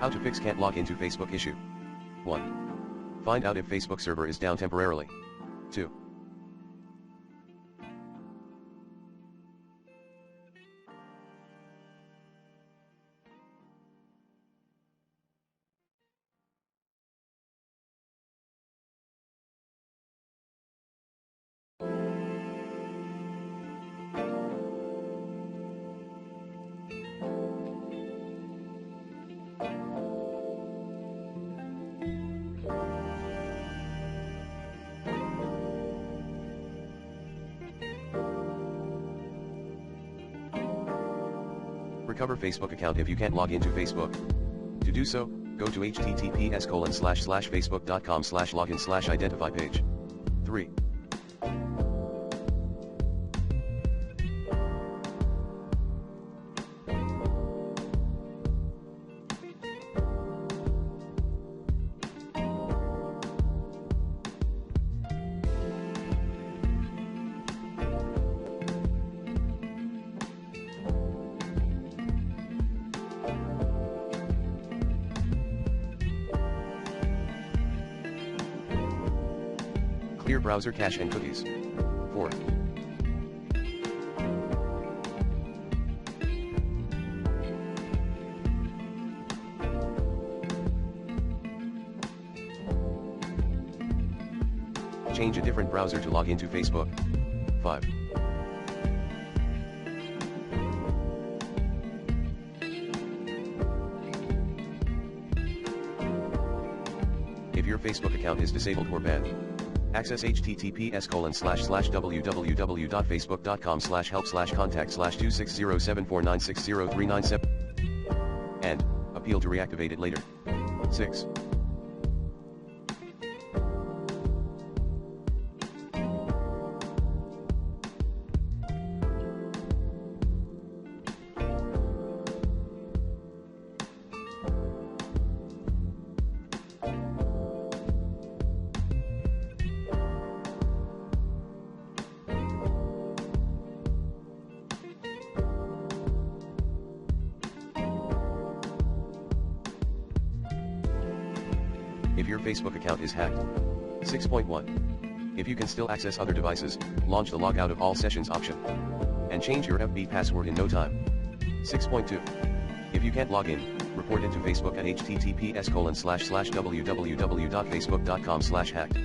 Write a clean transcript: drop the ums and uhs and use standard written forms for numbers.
How to fix can't log into Facebook issue. 1. Find out if Facebook server is down temporarily. 2. Recover Facebook account if you can't log into Facebook. To do so, go to https://facebook.com/login/identify page. 3. Clear browser cache and cookies. 4. Change a different browser to log into Facebook. 5. If your Facebook account is disabled or banned, access https://www.facebook.com/help/contact/26074960397 and appeal to reactivate it later. 6. If your Facebook account is hacked. 6.1. If you can still access other devices, launch the log out of all sessions option. And change your FB password in no time. 6.2. If you can't log in, report it to Facebook at https://www.facebook.com/hacked.